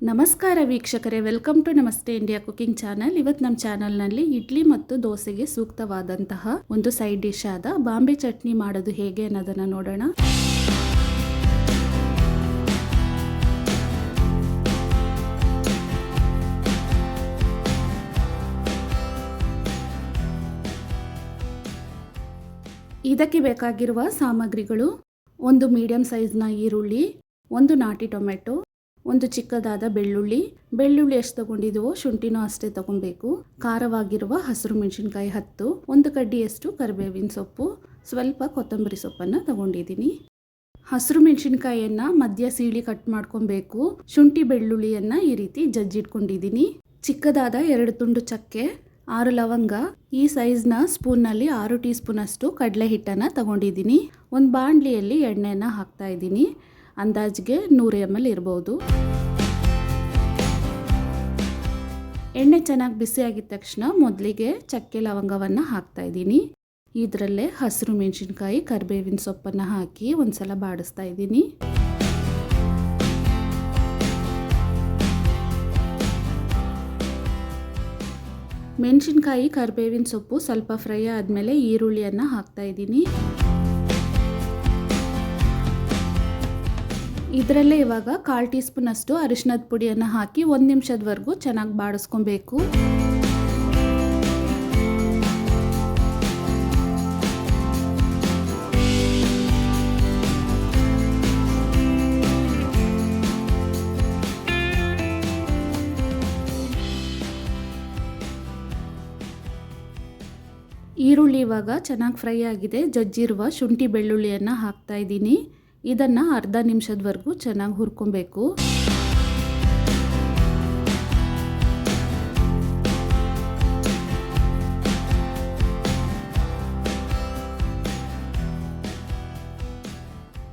ನಮಸ್ಕಾರ ವೀಕ್ಷಕರೇ, welcome to ನಮಸ್ತೆ ಇಂಡಿಯಾ ಕುಕಿಂಗ್ ಚಾನಲ್. ಇವತ್ತು ನಮ್ಮ ಚಾನಲ್ನಲ್ಲಿ ಇಡ್ಲಿ ಮತ್ತು ದೋಸೆಗೆ ಸೂಕ್ತವಾದಂತಹ ಒಂದು ಸೈಡ್ ಡಿಶ್ ಆದ ಬಾಂಬೆ ಚಟ್ನಿ ಮಾಡೋದು ಹೇಗೆ ಅನ್ನೋದನ್ನು ನೋಡೋಣ. ಇದಕ್ಕೆ ಬೇಕಾಗಿರುವ ಸಾಮಗ್ರಿಗಳು: ಒಂದು ಮೀಡಿಯಂ ಸೈಜ್ನ ಈರುಳ್ಳಿ, ಒಂದು ನಾಟಿ ಟೊಮೆಟೊ, ಒಂದು ಚಿಕ್ಕದಾದ ಬೆಳ್ಳುಳ್ಳಿ ಎಷ್ಟು ತಗೊಂಡಿದ್ದೀವೋ ಶುಂಠಿನೂ ಅಷ್ಟೇ ತಗೊಬೇಕು. ಖಾರವಾಗಿರುವ ಹಸಿರು ಮೆಣಸಿನ್ಕಾಯಿ 10, ಒಂದು ಕಡ್ಡಿಯಷ್ಟು ಕರಿಬೇವಿನ ಸೊಪ್ಪು, ಸ್ವಲ್ಪ ಕೊತ್ತಂಬರಿ ಸೊಪ್ಪನ್ನು ತಗೊಂಡಿದ್ದೀನಿ. ಹಸಿರು ಮೆಣಸಿನ್ಕಾಯಿಯನ್ನು ಮಧ್ಯ ಸೀಳಿ ಕಟ್ ಮಾಡ್ಕೊಬೇಕು. ಶುಂಠಿ ಬೆಳ್ಳುಳ್ಳಿಯನ್ನು ಈ ರೀತಿ ಜಜ್ಜಿಟ್ಕೊಂಡಿದ್ದೀನಿ. ಚಿಕ್ಕದಾದ 2 ತುಂಡು ಚಕ್ಕೆ, 6 ಲವಂಗ, ಈ ಸೈಜ್ನ ಸ್ಪೂನ್ನಲ್ಲಿ 6 ಟೀ ಸ್ಪೂನ್ ಅಷ್ಟು ಕಡಲೆ ಹಿಟ್ಟನ್ನು ತಗೊಂಡಿದ್ದೀನಿ. ಒಂದು ಬಾಣಲಿಯಲ್ಲಿ ಎಣ್ಣೆಯನ್ನು ಹಾಕ್ತಾ ಇದ್ದೀನಿ. ಅಂದಾಜಿಗೆ 100 ml ಇರ್ಬೋದು. ಎಣ್ಣೆ ಚೆನ್ನಾಗಿ ಬಿಸಿ ಆಗಿದ ತಕ್ಷಣ ಮೊದಲಿಗೆ ಚಕ್ಕೆ ಲವಂಗವನ್ನು ಹಾಕ್ತಾ ಇದ್ದೀನಿ. ಇದರಲ್ಲೇ ಹಸಿರು ಮೆಣಸಿನ್ಕಾಯಿ ಕರಿಬೇವಿನ ಸೊಪ್ಪನ್ನು ಹಾಕಿ ಒಂದ್ಸಲ ಬಾಡಿಸ್ತಾ ಇದ್ದೀನಿ. ಮೆಣಸಿನ್ಕಾಯಿ ಕರಿಬೇವಿನ ಸೊಪ್ಪು ಸ್ವಲ್ಪ ಫ್ರೈ ಆದಮೇಲೆ ಈರುಳ್ಳಿಯನ್ನು ಹಾಕ್ತಾ ಇದ್ದೀನಿ. ಇದರಲ್ಲೇ ಇವಾಗ 1/4 ಟೀ ಸ್ಪೂನ್ ಅಷ್ಟು ಅರಿಶಿನದ ಪುಡಿಯನ್ನು ಹಾಕಿ 1 ನಿಮಿಷದವರೆಗೂ ಚೆನ್ನಾಗಿ ಬಾಡಿಸ್ಕೊಬೇಕು. ಈರುಳ್ಳಿ ಇವಾಗ ಚೆನ್ನಾಗಿ ಫ್ರೈ ಆಗಿದೆ. ಜಜ್ಜಿರುವ ಶುಂಠಿ ಬೆಳ್ಳುಳ್ಳಿಯನ್ನು ಹಾಕ್ತಾ ಇದ್ದೀನಿ. ಇದನ್ನು ಅರ್ಧ ನಿಮಿಷದವರೆಗೂ ಚೆನ್ನಾಗಿ ಹುರ್ಕೊಬೇಕು.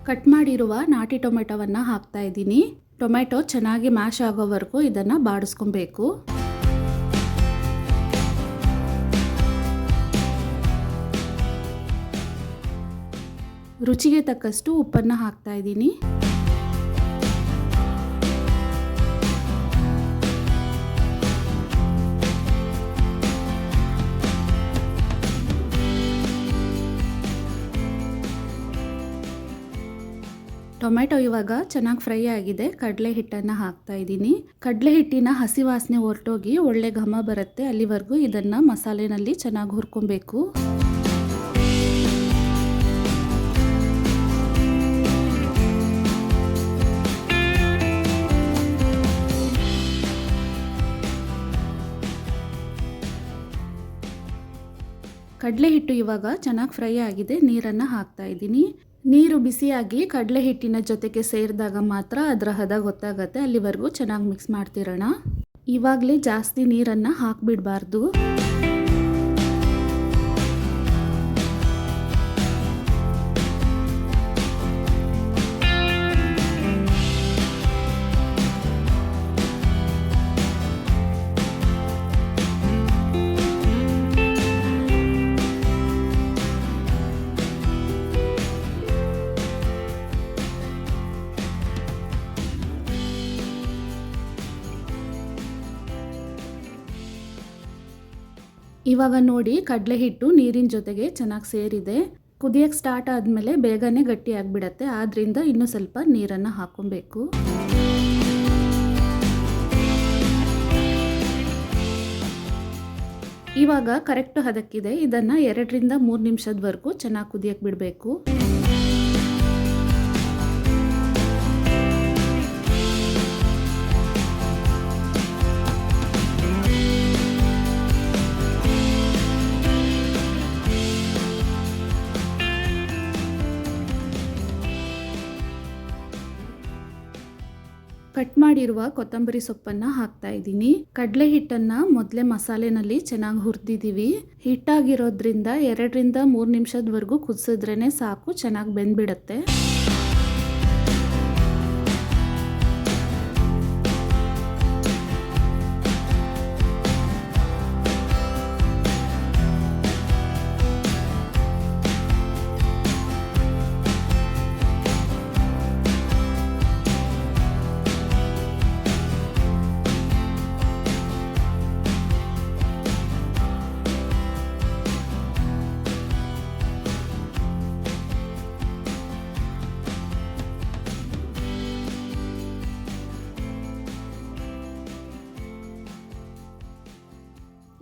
ಕಟ್ ಮಾಡಿರುವ ನಾಟಿ ಟೊಮೆಟೊವನ್ನು ಹಾಕ್ತಾ ಇದ್ದೀನಿ. ಟೊಮೆಟೊ ಚೆನ್ನಾಗಿ ಮ್ಯಾಶ್ ಆಗೋವರೆಗೂ ಇದನ್ನು ಬಾಡಿಸ್ಕೊಬೇಕು. ರುಚಿಗೆ ತಕ್ಕಷ್ಟು ಉಪ್ಪನ್ನು ಹಾಕ್ತಾ ಇದ್ದೀನಿ. ಟೊಮೆಟೊ ಇವಾಗ ಚೆನ್ನಾಗಿ ಫ್ರೈ ಆಗಿದೆ. ಕಡಲೆ ಹಿಟ್ಟನ್ನು ಹಾಕ್ತಾ ಇದ್ದೀನಿ. ಕಡಲೆ ಹಿಟ್ಟಿನ ಹಸಿ ವಾಸನೆ ಹೊರಟೋಗಿ ಒಳ್ಳೆ ಘಮ ಬರುತ್ತೆ. ಅಲ್ಲಿವರೆಗೂ ಇದನ್ನು ಮಸಾಲೆನಲ್ಲಿ ಚೆನ್ನಾಗಿ ಹುರ್ಕೊಬೇಕು. ಕಡಲೆ ಹಿಟ್ಟು ಇವಾಗ ಚೆನ್ನಾಗಿ ಫ್ರೈ ಆಗಿದೆ. ನೀರನ್ನು ಹಾಕ್ತಾ ಇದ್ದೀನಿ. ನೀರು ಬಿಸಿಯಾಗಿ ಕಡಲೆ ಹಿಟ್ಟಿನ ಜೊತೆಗೆ ಸೇರಿದಾಗ ಮಾತ್ರ ಅದರ ಹದ ಗೊತ್ತಾಗತ್ತೆ. ಅಲ್ಲಿವರೆಗೂ ಚೆನ್ನಾಗಿ ಮಿಕ್ಸ್ ಮಾಡ್ತಿರೋಣ. ಇವಾಗಲೇ ಜಾಸ್ತಿ ನೀರನ್ನು ಹಾಕಿಬಿಡಬಾರ್ದು. ಇವಾಗ ನೋಡಿ, ಕಡಲೆ ಹಿಟ್ಟು ನೀರಿನ ಜೊತೆಗೆ ಚೆನ್ನಾಗಿ ಸೇರಿದೆ. ಕುದಿಯಕ್ಕೆ ಸ್ಟಾರ್ಟ್ ಆದಮೇಲೆ ಬೇಗನೆ ಗಟ್ಟಿ ಆಗಿಬಿಡತ್ತೆ. ಆದ್ದರಿಂದ ಇನ್ನೂ ಸ್ವಲ್ಪ ನೀರನ್ನು ಹಾಕೊಬೇಕು. ಇವಾಗ ಕರೆಕ್ಟ್ ಹದಕ್ಕಿದೆ. ಇದನ್ನು 2 ರಿಂದ 3 ನಿಮಿಷದವರೆಗೂ ಚೆನ್ನಾಗಿ ಕುದಿಯಕ್ಕೆ ಬಿಡಬೇಕು. ಕಟ್ ಮಾಡಿರುವ ಕೊತ್ತಂಬರಿ ಸೊಪ್ಪನ್ನು ಹಾಕ್ತಾ ಇದ್ದೀನಿ. ಕಡಲೆ ಹಿಟ್ಟನ್ನು ಮೊದಲೇ ಮಸಾಲೆನಲ್ಲಿ ಚೆನ್ನಾಗಿ ಹುರಿದಿದ್ದೀವಿ. ಹಿಟ್ಟಾಗಿರೋದ್ರಿಂದ 2 ರಿಂದ 3 ನಿಮಿಷದವರೆಗೂ ಕುದಿಸಿದ್ರೇ ಸಾಕು, ಚೆನ್ನಾಗಿ ಬೆಂದ್ಬಿಡುತ್ತೆ.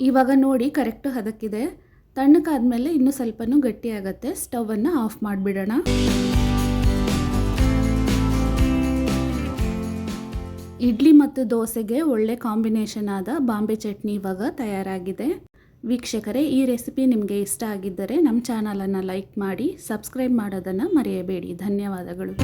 ಇವಾಗ ನೋಡಿ ಕರೆಕ್ಟ್ ಹದಕ್ಕಿದೆ. ತಣ್ಣಗಾದ್ಮೇಲೆ ಇನ್ನೂ ಸ್ವಲ್ಪನೂ ಗಟ್ಟಿ ಆಗುತ್ತೆ. ಸ್ಟವನ್ನು ಆಫ್ ಮಾಡಿಬಿಡೋಣ. ಇಡ್ಲಿ ಮತ್ತು ದೋಸೆಗೆ ಒಳ್ಳೆ ಕಾಂಬಿನೇಷನ್ ಆದ ಬಾಂಬೆ ಚಟ್ನಿ ಇವಾಗ ತಯಾರಾಗಿದೆ. ವೀಕ್ಷಕರೇ, ಈ ರೆಸಿಪಿ ನಿಮಗೆ ಇಷ್ಟ ಆಗಿದ್ದರೆ ನಮ್ಮ ಚಾನಲನ್ನು ಲೈಕ್ ಮಾಡಿ, ಸಬ್ಸ್ಕ್ರೈಬ್ ಮಾಡೋದನ್ನು ಮರೆಯಬೇಡಿ. ಧನ್ಯವಾದಗಳು.